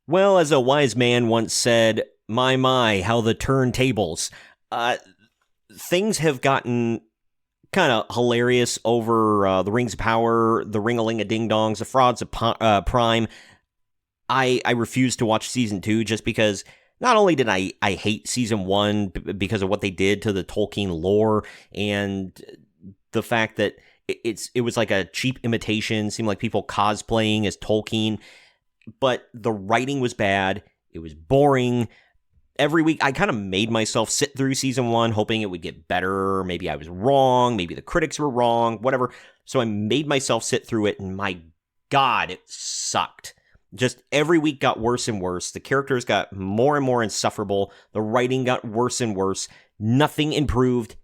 Well, as a wise man once said, my, how the turntables. Things have gotten kind of hilarious over the Rings of Power, the Ring-a-ling-a-ding-dongs, the Frauds of Prime. I refuse to watch Season 2 just because not only did I hate Season 1 because of what they did to the Tolkien lore and the fact that it was like a cheap imitation, seemed like people cosplaying as Tolkien, but the writing was bad, it was boring. Every week, I kind of made myself sit through Season 1, hoping it would get better. Maybe I was wrong. Maybe the critics were wrong. Whatever. So I made myself sit through it, and my God, it sucked. Just every week got worse and worse. The characters got more and more insufferable. The writing got worse and worse. Nothing improved,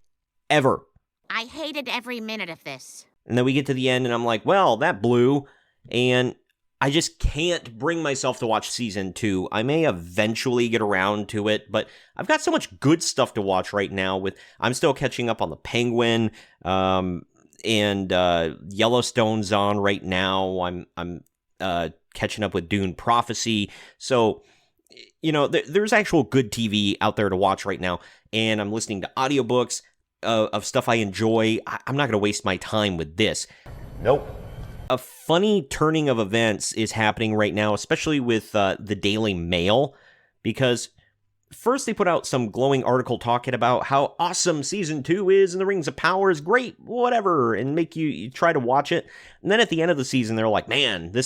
ever. I hated every minute of this. And then we get to the end, and I'm like, well, that blew. And I just can't bring myself to watch Season 2. I may eventually get around to it, but I've got so much good stuff to watch right now. I'm still catching up on The Penguin, and Yellowstone's on right now. I'm catching up with Dune Prophecy. So, there's actual good TV out there to watch right now, and I'm listening to audiobooks of stuff I enjoy. I'm not going to waste my time with this. Nope. A funny turning of events is happening right now, especially with the Daily Mail, because first they put out some glowing article talking about how awesome Season 2 is and the Rings of Power is great, whatever, and make you try to watch it. And then at the end of the season, they're like, man, the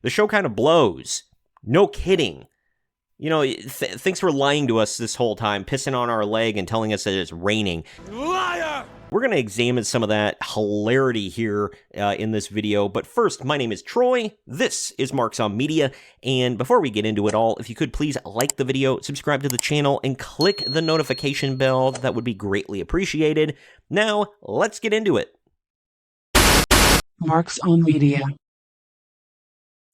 show kind of blows. No kidding. Thanks for lying to us this whole time, pissing on our leg and telling us that it's raining. Liar! We're going to examine some of that hilarity here in this video, but first, my name is Troy, this is Marks on Media, and before we get into it all, if you could please like the video, subscribe to the channel, and click the notification bell, that would be greatly appreciated. Now, let's get into it. Marks on Media.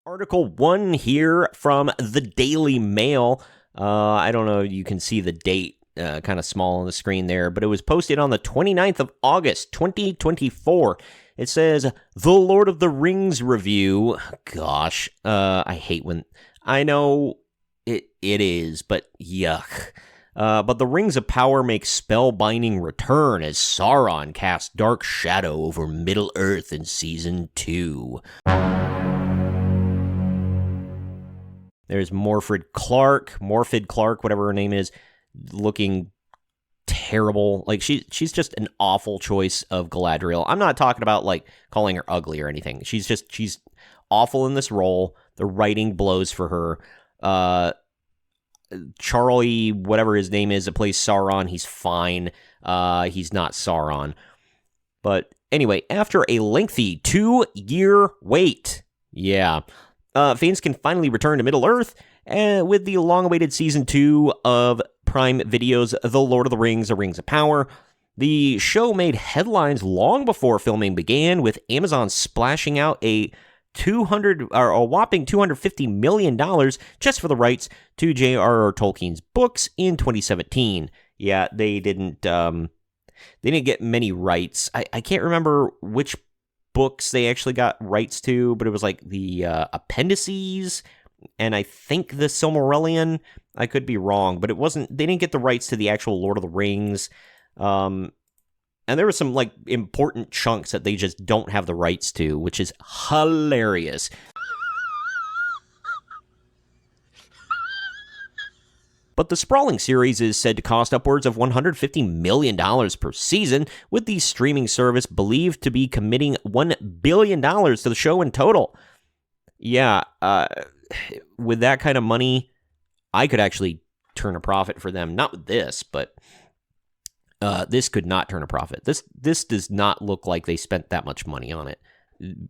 Article 1 here from the Daily Mail. I don't know, you can see the date. Kind of small on the screen there, but it was posted on the 29th of August, 2024. It says, The Lord of the Rings review. Gosh, I hate when... I know it is, but yuck. But the Rings of Power make spellbinding return as Sauron casts dark shadow over Middle-earth in Season 2. There's Morfydd Clark, whatever her name is, looking terrible. Like she's just an awful choice of Galadriel. I'm not talking about like calling her ugly or anything. She's awful in this role. The writing blows for her. Charlie, whatever his name is, that plays Sauron, he's fine. He's not Sauron. But anyway, after a lengthy 2-year wait, fans can finally return to Middle-earth with the long-awaited Season 2 of Prime Video's The Lord of the Rings, The Rings of Power. The show made headlines long before filming began, with Amazon splashing out a whopping $250 million just for the rights to J.R.R. Tolkien's books in 2017. Yeah, they didn't get many rights. I can't remember which books they actually got rights to, but it was like the appendices, and I think the Silmarillion. I could be wrong, but they didn't get the rights to the actual Lord of the Rings. And there were some like important chunks that they just don't have the rights to, which is hilarious. But the sprawling series is said to cost upwards of $150 million per season, with the streaming service believed to be committing $1 billion to the show in total. Yeah, with that kind of money, I could actually turn a profit for them. Not with this, but this could not turn a profit. This does not look like they spent that much money on it,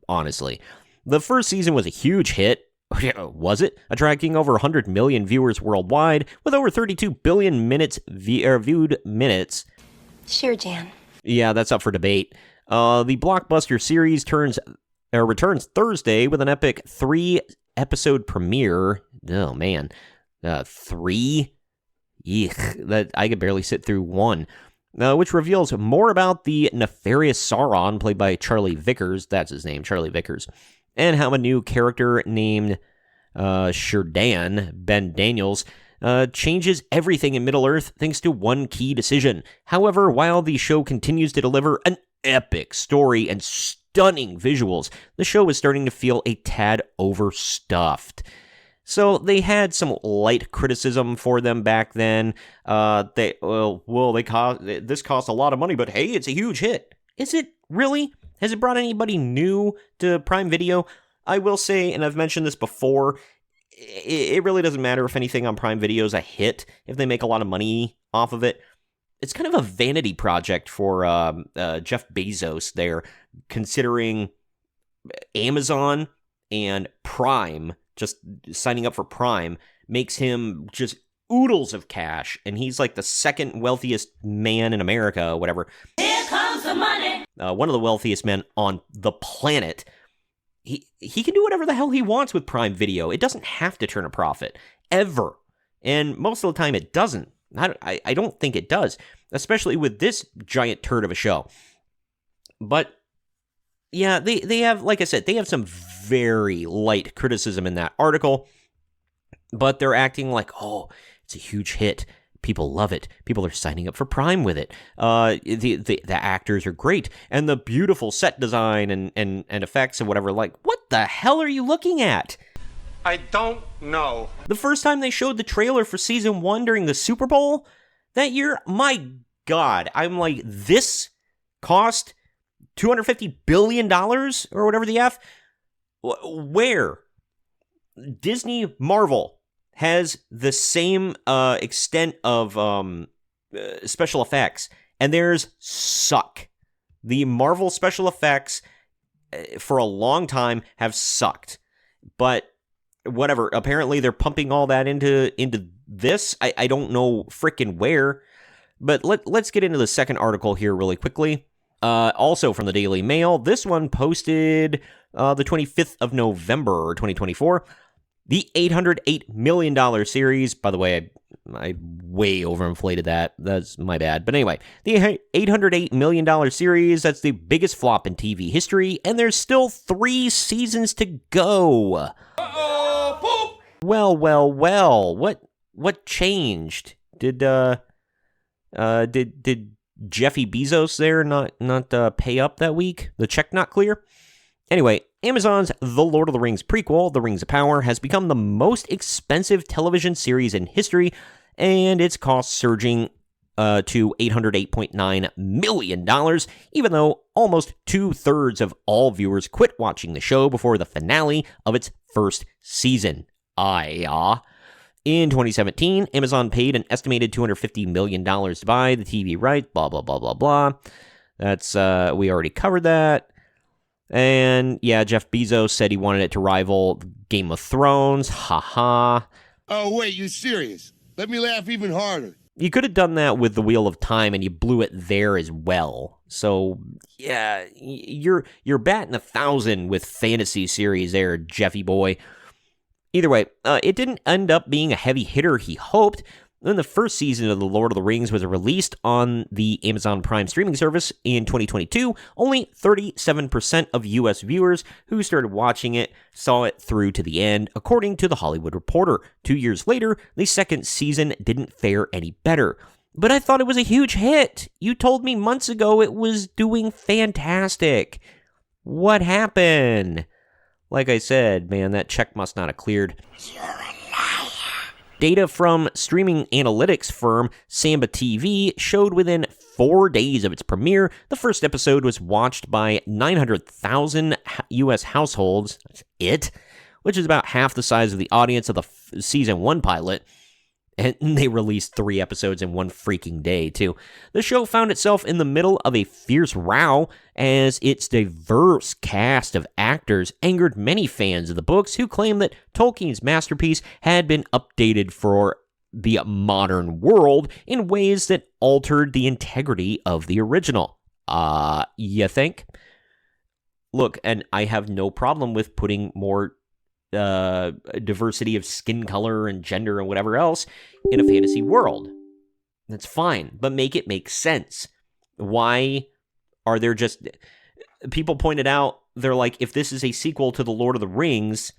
honestly. The first season was a huge hit. Was it? Attracting over 100 million viewers worldwide, with over 32 billion viewed minutes. Sure, Jan. Yeah, that's up for debate. The blockbuster series returns Thursday with an epic 3-episode premiere. Oh, man. 3? Eek, that I could barely sit through 1. Which reveals more about the nefarious Sauron, played by Charlie Vickers. That's his name, Charlie Vickers. And how a new character named Sheridan, Ben Daniels, changes everything in Middle-earth thanks to one key decision. However, while the show continues to deliver an epic story and stunning visuals, the show is starting to feel a tad overstuffed. So they had some light criticism for them back then. This cost a lot of money, but hey, it's a huge hit. Is it really? Has it brought anybody new to Prime Video? I will say, and I've mentioned this before, it really doesn't matter if anything on Prime Video is a hit, if they make a lot of money off of it. It's kind of a vanity project for Jeff Bezos there, considering Amazon and Prime, just signing up for Prime, makes him just oodles of cash, and he's like the second wealthiest man in America, whatever. Here comes the money. One of the wealthiest men on the planet. He can do whatever the hell he wants with Prime Video. It doesn't have to turn a profit, ever. And most of the time it doesn't. I don't think it does, especially with this giant turd of a show. But, yeah, they have, like I said, they have some very light criticism in that article, but they're acting like, oh, it's a huge hit. People love it. People are signing up for Prime with it. The actors are great, and the beautiful set design and effects and whatever. Like, what the hell are you looking at? I don't know. The first time they showed the trailer for season 1 during the Super Bowl that year, my God, I'm like, this cost $250 billion or whatever the F? Where? Disney Marvel has the same extent of special effects, and theirs suck. The Marvel special effects for a long time have sucked, but whatever. Apparently, they're pumping all that into this. I don't know frickin' where, but let's get into the second article here really quickly. Also from the Daily Mail, this one posted the 25th of November, 2024. The $808 million series, by the way, I way overinflated that. That's my bad. But anyway, the $808 million series, that's the biggest flop in TV history, and there's still 3 seasons to go. Uh-oh, poop! Well. What changed? Did Jeffy Bezos there not pay up that week? The check not clear? Anyway, Amazon's The Lord of the Rings prequel, The Rings of Power, has become the most expensive television series in history, and its cost surging to $808.9 million, even though almost 2/3 of all viewers quit watching the show before the finale of its first season. In 2017, Amazon paid an estimated $250 million to buy the TV rights, blah, blah, blah, blah, blah. That's, we already covered that. And, yeah, Jeff Bezos said he wanted it to rival Game of Thrones. Haha. Oh, wait, you serious? Let me laugh even harder. You could have done that with The Wheel of Time, and you blew it there as well. So, yeah, you're batting 1,000 with fantasy series there, Jeffy boy. Either way, it didn't end up being a heavy hitter he hoped. Then the first season of The Lord of the Rings was released on the Amazon Prime streaming service in 2022. Only 37% of U.S. viewers who started watching it saw it through to the end, according to The Hollywood Reporter. 2 years later, the second season didn't fare any better. But I thought it was a huge hit. You told me months ago it was doing fantastic. What happened? Like I said, man, that check must not have cleared. You're a liar. Data from streaming analytics firm Samba TV showed within 4 days of its premiere, the first episode was watched by 900,000 U.S. households. That's it, which is about half the size of the audience of the season 1 pilot. And they released 3 episodes in one freaking day, too. The show found itself in the middle of a fierce row as its diverse cast of actors angered many fans of the books who claimed that Tolkien's masterpiece had been updated for the modern world in ways that altered the integrity of the original. You think? Look, and I have no problem with putting more diversity of skin color and gender and whatever else in a fantasy world. That's fine, but make it make sense. Why are there just... People pointed out, they're like, if this is a sequel to The Lord of the Rings,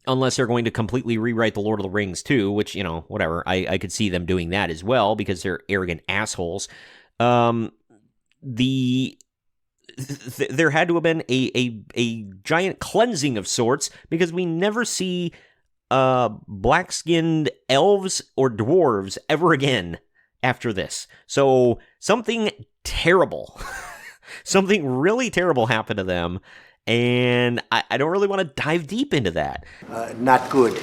unless they're going to completely rewrite the Lord of the Rings too, which, whatever. I could see them doing that as well because they're arrogant assholes. There had to have been a giant cleansing of sorts because we never see black-skinned elves or dwarves ever again after this. So something terrible, something really terrible happened to them, and I don't really want to dive deep into that. Not good.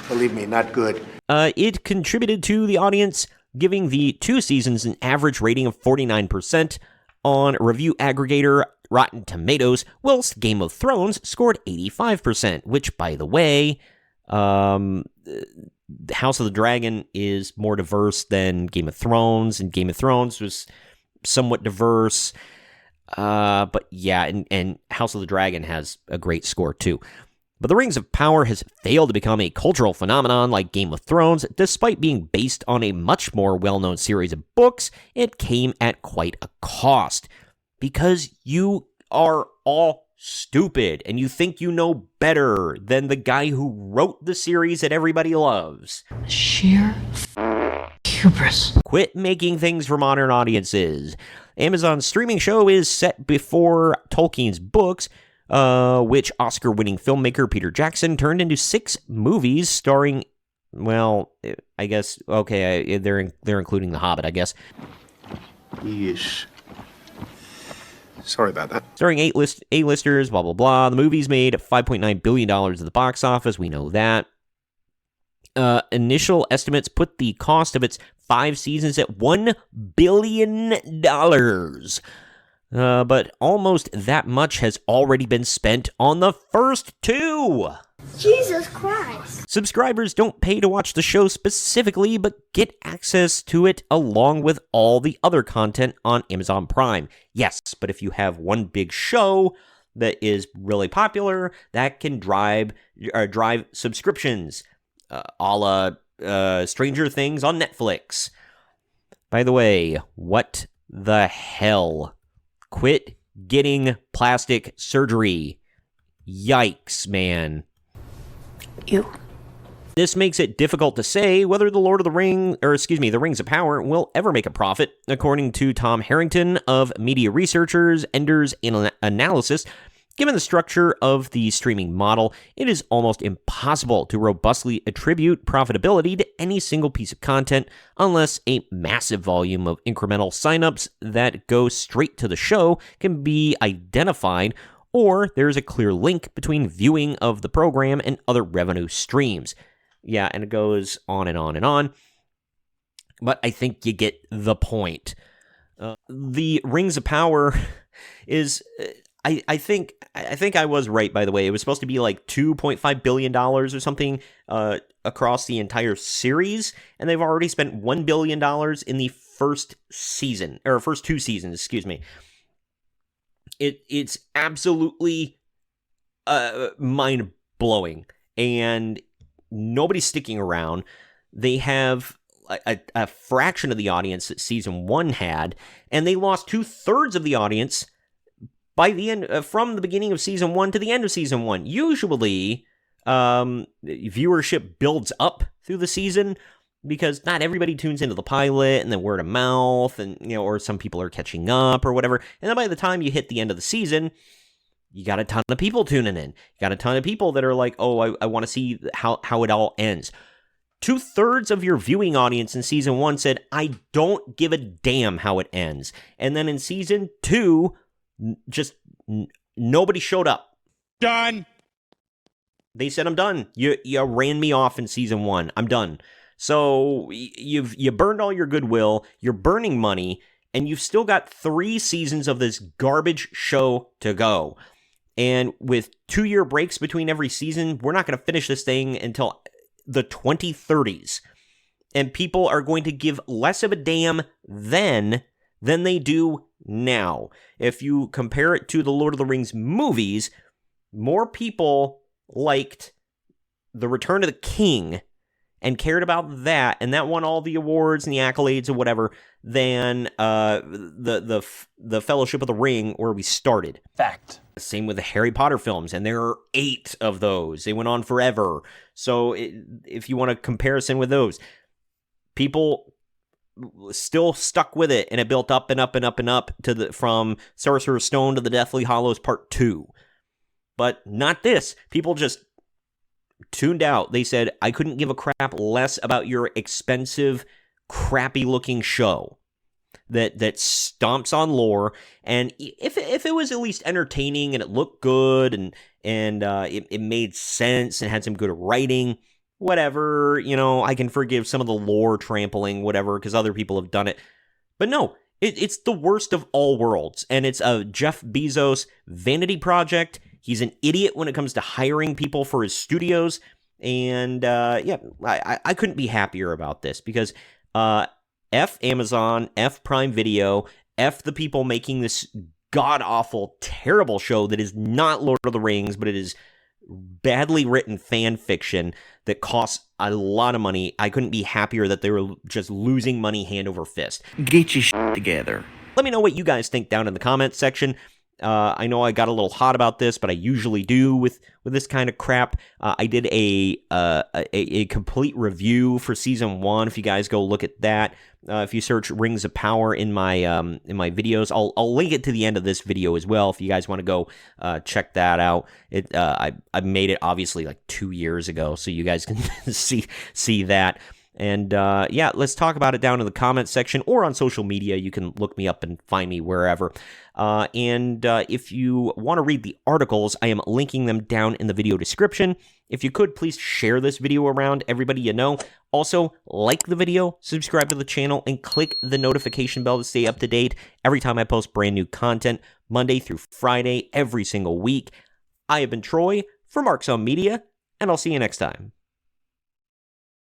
Believe me, not good. It contributed to the audience giving the 2 seasons an average rating of 49% on review aggregator Rotten Tomatoes, whilst Game of Thrones scored 85%, which, by the way, House of the Dragon is more diverse than Game of Thrones, and Game of Thrones was somewhat diverse. But yeah, and House of the Dragon has a great score too. But The Rings of Power has failed to become a cultural phenomenon like Game of Thrones. Despite being based on a much more well-known series of books, it came at quite a cost. Because you are all stupid, and you think you know better than the guy who wrote the series that everybody loves. Sheer hubris. Quit making things for modern audiences. Amazon's streaming show is set before Tolkien's books, which Oscar-winning filmmaker Peter Jackson turned into 6 movies starring, well, I guess, okay, they're including The Hobbit, I guess. Yeesh. Sorry about that. Starring A-listers, blah, blah, blah. The movie's made $5.9 billion at the box office. We know that. Initial estimates put the cost of its 5 seasons at $1 billion. But almost that much has already been spent on the first 2. Jesus Christ. Subscribers don't pay to watch the show specifically, but get access to it along with all the other content on Amazon Prime. Yes, but if you have one big show that is really popular, that can drive subscriptions, a la Stranger Things on Netflix. By the way, what the hell? Quit getting plastic surgery. Yikes, man. You. This makes it difficult to say whether the The Rings of Power will ever make a profit. According to Tom Harrington of Media Researchers, Enders Analysis, given the structure of the streaming model, it is almost impossible to robustly attribute profitability to any single piece of content unless a massive volume of incremental signups that go straight to the show can be identified, or there's a clear link between viewing of the program and other revenue streams. Yeah, and it goes on and on and on. But I think you get the point. The Rings of Power is... I think I was right, by the way. It was supposed to be like $2.5 billion or something across the entire series, and they've already spent $1 billion in the first 2 seasons, excuse me. It's absolutely mind-blowing, and nobody's sticking around. They have a fraction of the audience that season 1 had, and they lost 2/3 of the audience by the end, from the beginning of season 1 to the end of season 1. Usually, viewership builds up through the season because not everybody tunes into the pilot, and then word of mouth, and or some people are catching up or whatever. And then by the time you hit the end of the season, you got a ton of people tuning in. You got a ton of people that are like, oh, I want to see how it all ends. 2/3 of your viewing audience in season 1 said, I don't give a damn how it ends. And then in season 2, just nobody showed up. Done. They said, I'm done. You ran me off in season 1. I'm done. So you burned all your goodwill. You're burning money, and you've still got 3 seasons of this garbage show to go. And with 2-year breaks between every season, we're not going to finish this thing until the 2030s. And people are going to give less of a damn then than they do now. If you compare it to the Lord of the Rings movies, more people liked The Return of the King and cared about that, and that won all the awards and the accolades and whatever, than the Fellowship of the Ring, where we started. Fact. Same with the Harry Potter films, and there are 8 of those. They went on forever. So if you want a comparison with those, people still stuck with it, and it built up and up and up and up to from Sorcerer's Stone to the Deathly Hallows Part 2. But not this. People just tuned out. They said, I couldn't give a crap less about your expensive, crappy-looking show that stomps on lore. And if it was at least entertaining and it looked good and it made sense and had some good writing, whatever, I can forgive some of the lore trampling, whatever, because other people have done it. But no, it's the worst of all worlds, and it's a Jeff Bezos vanity project. He's an idiot when it comes to hiring people for his studios, and I couldn't be happier about this, because F Amazon, F Prime Video, F the people making this god-awful, terrible show that is not Lord of the Rings, but it is badly written fan fiction that costs a lot of money. I couldn't be happier that they were just losing money hand over fist. Get your shit together. Let me know what you guys think down in the comments section. I know I got a little hot about this, but I usually do with this kind of crap. I did a complete review for season 1. If you guys go look at that, if you search Rings of Power in my videos, I'll link it to the end of this video as well. If you guys want to go check that out, I made it obviously like 2 years ago, so you guys can see that. And let's talk about it down in the comments section or on social media. You can look me up and find me wherever. And if you want to read the articles, I am linking them down in the video description. If you could, please share this video around everybody you know. Also, like the video, subscribe to the channel, and click the notification bell to stay up to date every time I post brand new content, Monday through Friday, every single week. I have been Troy for Marks on Media, and I'll see you next time.